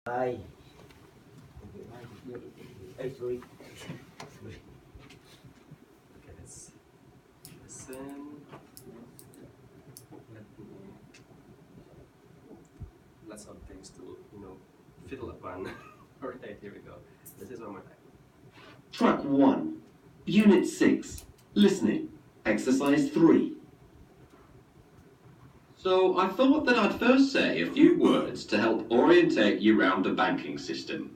Sorry. Sorry. Okay, let's listen. Lots of things to, fiddle upon. Alright, here we go. This is one more time. Track 1, Unit 6, Listening, Exercise 3. So I thought that I'd first say a few words to help orientate you round the banking system.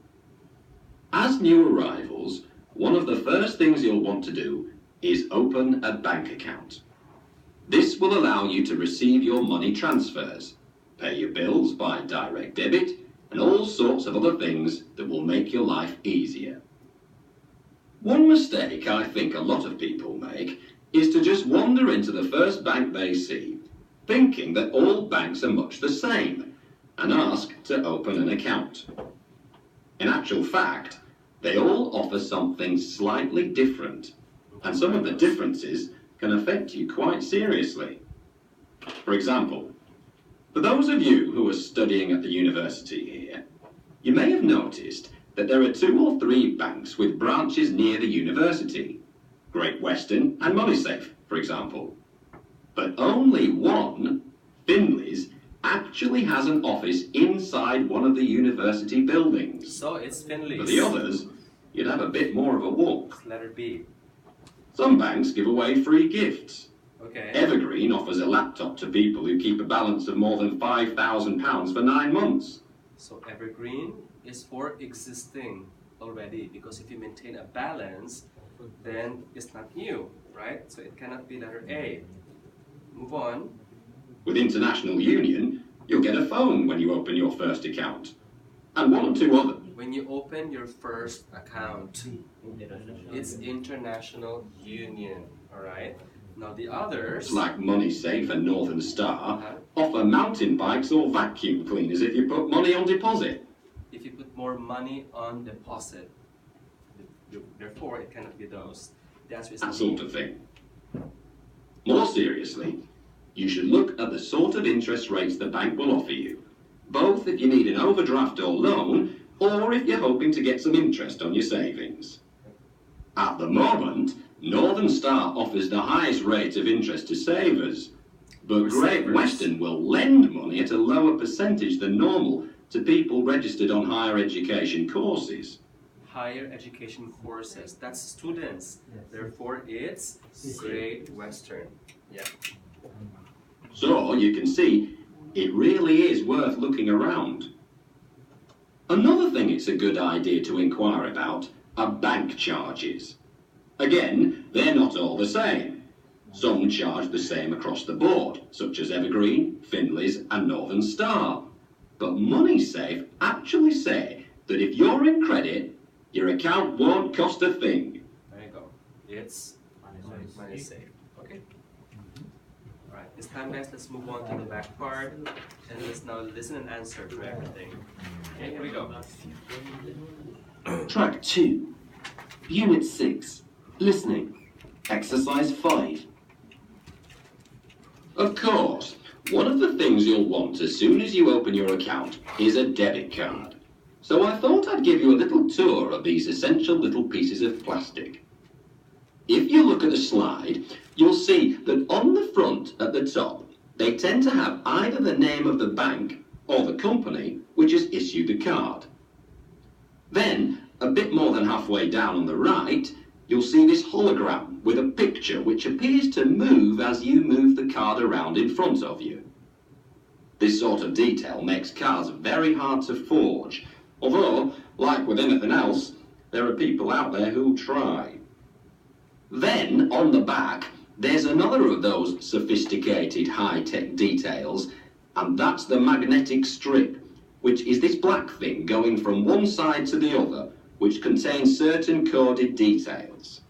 As new arrivals, one of the first things you'll want to do is open a bank account. This will allow you to receive your money transfers, pay your bills by direct debit, and all sorts of other things that will make your life easier. One mistake I think a lot of people make is to just wander into the first bank they see, thinking that all banks are much the same, and ask to open an account. In actual fact, they all offer something slightly different, and some of the differences can affect you quite seriously. For example, for those of you who are studying at the university here, you may have noticed that there are 2 or 3 banks with branches near the university, Great Western and Moneysafe, for example. But only one, Finley's, actually has an office inside one of the university buildings. So it's Finley's. For the others, you'd have a bit more of a walk. Letter B. Some banks give away free gifts. Okay. Evergreen offers a laptop to people who keep a balance of more than £5,000 for 9 months. So Evergreen is for existing already, because if you maintain a balance, then it's not new, right? So it cannot be letter A. Move on. With International Union, you'll get a phone when you open your first account, and 1 or 2 others. When you open your first account, it's International Union, all right? Now the others, like Moneysafe and Northern Star, offer mountain bikes or vacuum cleaners if you put money on deposit. if you put more money on deposit, therefore it cannot be those. The answer is that sort of thing. More seriously, you should look at the sort of interest rates the bank will offer you, both if you need an overdraft or loan, or if you're hoping to get some interest on your savings. At the moment, Northern Star offers the highest rate of interest to savers, but Great Western will lend money at a lower percentage than normal to people registered on higher education courses. Higher education courses, that's students. Therefore, it's Great Western. Yeah. So you can see, it really is worth looking around. Another thing it's a good idea to inquire about are bank charges. Again, they're not all the same. Some charge the same across the board, such as Evergreen, Finley's and Northern Star. But Moneysafe actually say that if you're in credit, your account won't cost a thing. There you go. It's Moneysafe. Okay. Alright, this time guys, let's move on to the back part and let's now listen and answer to everything. Okay, here we go. Track 2, Unit 6, Listening, Exercise 5. Of course, one of the things you'll want as soon as you open your account is a debit card. So I thought I'd give you a little tour of these essential little pieces of plastic. If you look at the slide, you'll see that on the front at the top, they tend to have either the name of the bank or the company which has issued the card. Then, a bit more than halfway down on the right, you'll see this hologram with a picture which appears to move as you move the card around in front of you. This sort of detail makes cards very hard to forge, although, like with anything else, there are people out there who'll try. Then, on the back, there's another of those sophisticated high-tech details, and that's the magnetic strip, which is this black thing going from one side to the other, which contains certain coded details.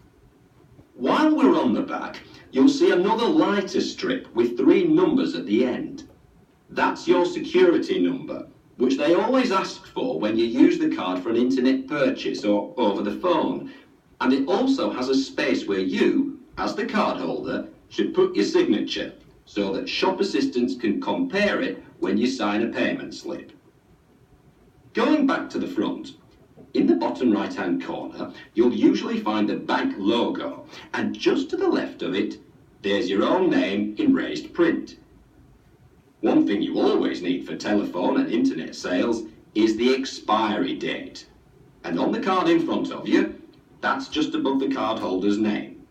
While we're on the back, you'll see another lighter strip with 3 numbers at the end. That's your security number, which they always ask for when you use the card for an internet purchase or over the phone. And it also has a space where you, as the cardholder, should put your signature so that shop assistants can compare it when you sign a payment slip. Going back to the front, in the bottom right-hand corner, you'll usually find the bank logo, and just to the left of it, there's your own name in raised print. One thing you always need for telephone and internet sales is the expiry date. And on the card in front of you, that's just above the cardholder's name.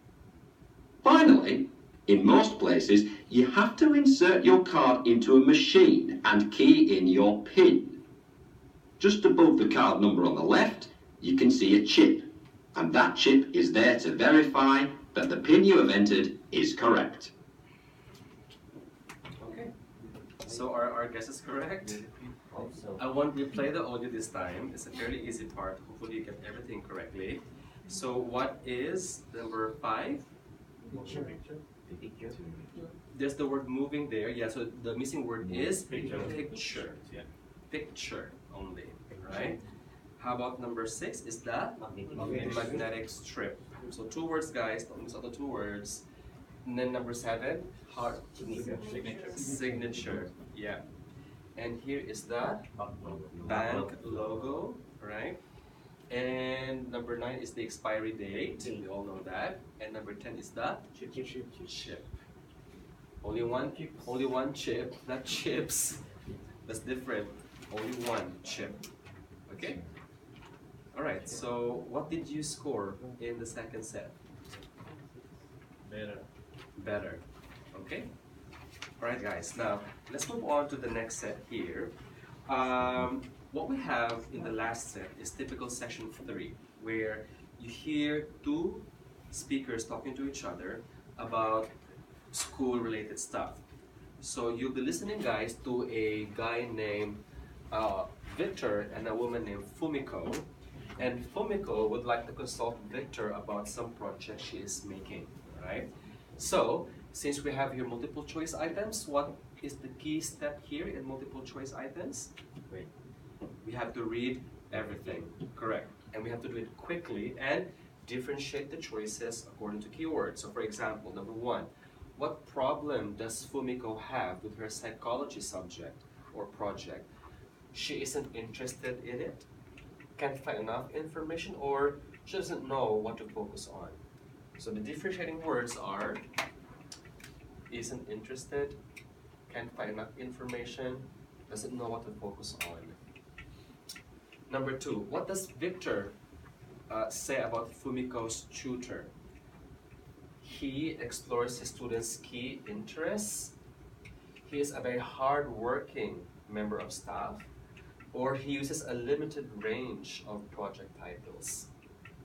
Finally, in most places, you have to insert your card into a machine and key in your PIN. Just above the card number on the left, you can see a chip, and that chip is there to verify that the PIN you have entered is correct. Okay, so our guess is correct. I won't replay the audio this time. It's a fairly easy part. Hopefully you get everything correctly. So what is number 5? There's the word moving there. Yeah, so the missing word is picture. Picture only, right? How about number 6? Is that magnetic strip? So 2 words, guys. Don't miss out the 2 words. And then number 7, heart signature. Yeah. And here is the bank logo, right? And number 9 is the expiry date. We all know that. And number 10 is the chip. Only one chip, not chips. That's different. Only one chip. Okay? Alright, so what did you score in the second set? Better. Okay? Alright guys, now let's move on to the next set here. What we have in the last set is typical section 3, where you hear 2 speakers talking to each other about school-related stuff. So you'll be listening, guys, to a guy named Victor and a woman named Fumiko. And Fumiko would like to consult Victor about some project she is making, right? So, since we have here multiple choice items, what is the key step here in multiple choice items? We have to read everything, correct. And we have to do it quickly and differentiate the choices according to keywords. So for example, number 1, what problem does Fumiko have with her psychology subject or project? She isn't interested in it, can't find enough information, or she doesn't know what to focus on. So the differentiating words are isn't interested, can't find enough information, doesn't know what to focus on. Number 2, what does Victor say about Fumiko's tutor? He explores his students' key interests. He is a very hard-working member of staff, or he uses a limited range of project titles.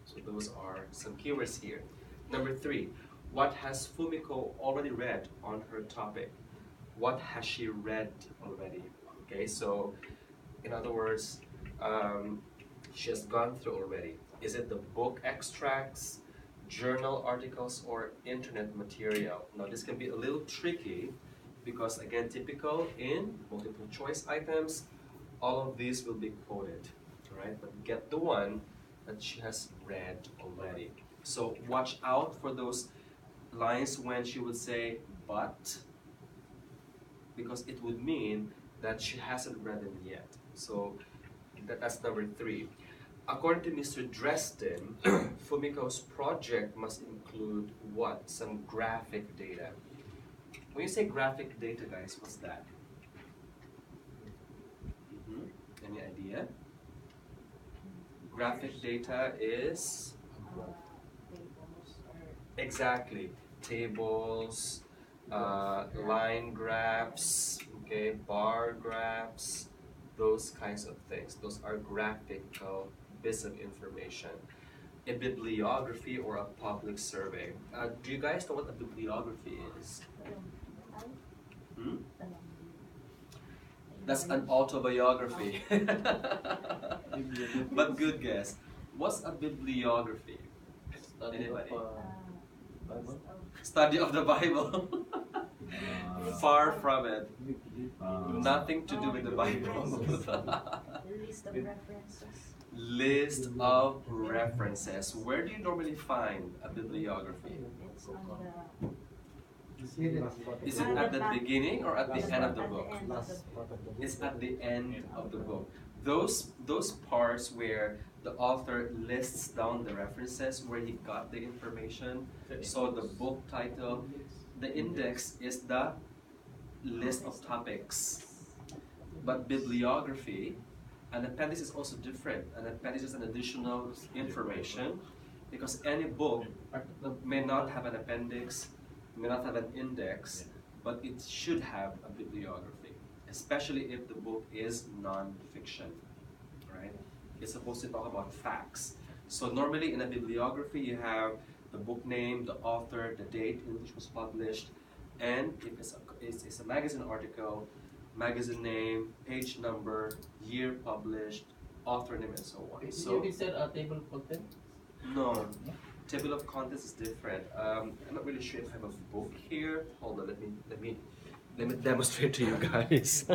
So those are some keywords here. Number 3, what has Fumiko already read on her topic? What has she read already? Okay, so in other words, she has gone through already. Is it the book extracts, journal articles, or internet material? Now this can be a little tricky because, again, typical in multiple choice items, all of these will be quoted, right? But get the one that she has read already. So watch out for those lines when she would say but, because it would mean that she hasn't read them yet. So that's number 3. According to Mr. Dresden, Fumiko's project must include what? Some graphic data. When you say graphic data, guys, what's that? Any idea? Graphic data is? Exactly. Tables, line graphs, okay, bar graphs, those kinds of things. Those are graphical bits of information. A bibliography or a public survey. Do you guys know what a bibliography is? That's an autobiography. But good guess. What's a bibliography? Anybody? Study of the Bible. Far from it. Nothing to do with the Bible. List of references. List of references. Where do you normally find a bibliography? It's on Is it at the beginning or at the end of the book? the end of the book. It's at the end of the book. those parts where the author lists down the references where he got the information. So the book title, the index is the list of topics. But bibliography, an appendix is also different. An appendix is an additional information because any book may not have an appendix, may not have an index, but it should have a bibliography, especially if the book is non-fiction, right? It's supposed to talk about facts. So normally in a bibliography you have the book name, the author, the date in which was published, and if it's a magazine article, magazine name, page number, year published, author name, and so on. So you said a table of contents? no, table of contents is different. I'm not really sure if I have a book here. Hold on, let me demonstrate to you guys.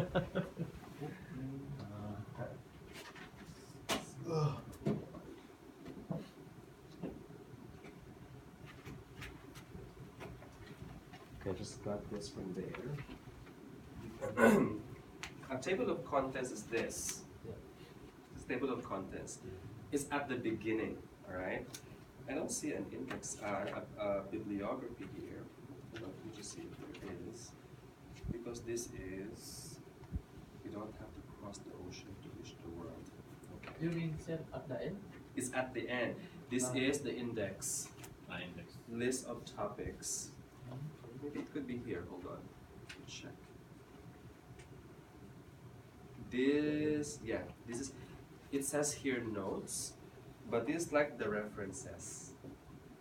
Okay, just got this from there. A table of contents is this. This table of contents is at the beginning, all right? I don't see an index, a bibliography here. Let me just see if there is. Because this is, we don't have to cross the ocean to reach the world. Okay. You mean said at the end? It's at the end. This is the index. Index. List of topics. Maybe it could be here. Hold on. Check. This, yeah, this is, it says here notes, but this is like the references.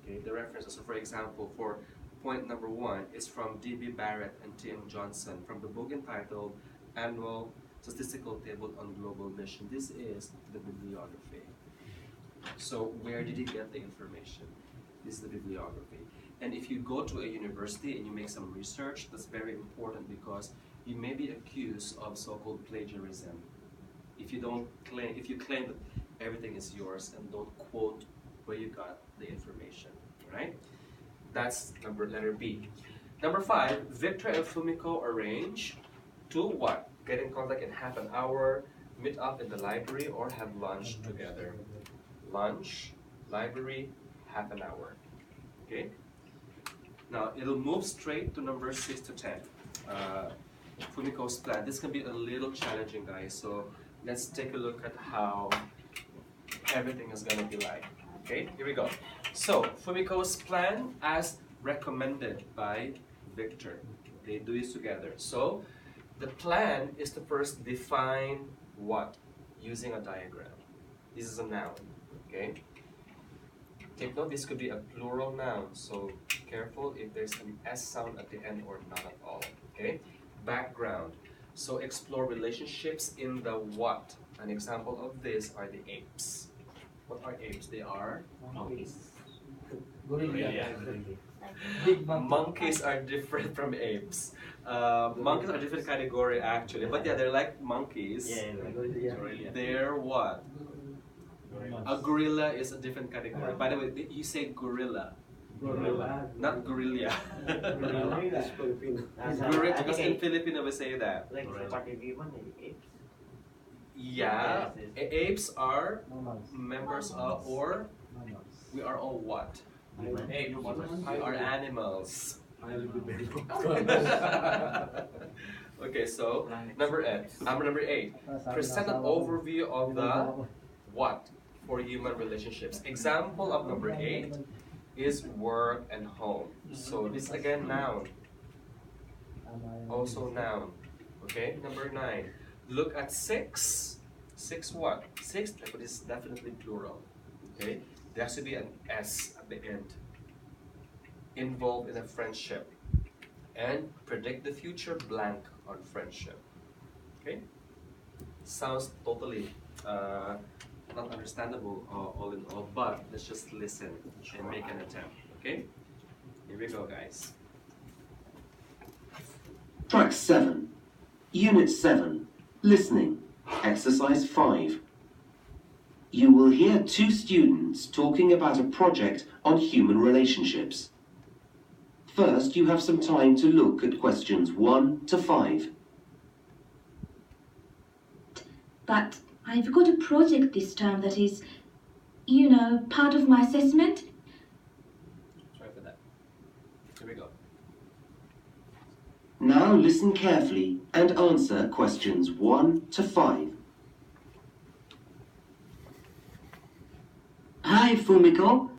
Okay, the references. So for example, for point number 1 is from D.B. Barrett and T.M. Johnson from the book entitled Annual Statistical Table on Global Mission. This is the bibliography. So where did he get the information? This is the bibliography. And if you go to a university and you make some research, that's very important because you may be accused of so-called plagiarism. If you claim that everything is yours and don't quote where you got the information, right? That's letter B. Number 5, Victor and Fumiko arrange to what? Get in contact in half an hour, meet up in the library, or have lunch together. Lunch, library, half an hour. Okay? Now, it'll move straight to number 6 to 10. Fumiko's plan. This can be a little challenging, guys, so let's take a look at how everything is going to be like. Okay, here we go. So, Fumiko's plan as recommended by Victor. They do this together. So, the plan is to first define what? Using a diagram. This is a noun, okay? Take note, this could be a plural noun, so careful if there's an S sound at the end or not at all, okay? Background. So explore relationships in the what? An example of this are the apes. What are apes? They are Monkeys. Gorilla. Like, monkeys are different from apes. Monkeys are a different category actually, but yeah, they're like monkeys. They're what? A gorilla is a different category. By the way, you say gorilla, not gorilla. Gorilla, because in Filipino we say that. Like apes. Yeah, apes are members of, or we are all what? Hey, We are animals. Okay, so number 8. Present an overview of the what for human relationships. Example of number 8 is work and home. So this again noun. Also noun. Okay, number 9. Look at 6. 6 what? 6, but it's definitely plural. Okay, there has to be an S at the end. Involved in a friendship. And predict the future blank on friendship. Okay? Sounds totally not understandable all in all, but let's just listen and make an attempt. Okay? Here we go, guys. Track 7. Unit 7. Listening. Exercise 5. You will hear 2 students talking about a project on human relationships. First, you have some time to look at questions 1 to 5. But I've got a project this term that is, part of my assessment. Sorry for that. Here we go. Now listen carefully and answer questions 1 to 5. Hi, Fumiko.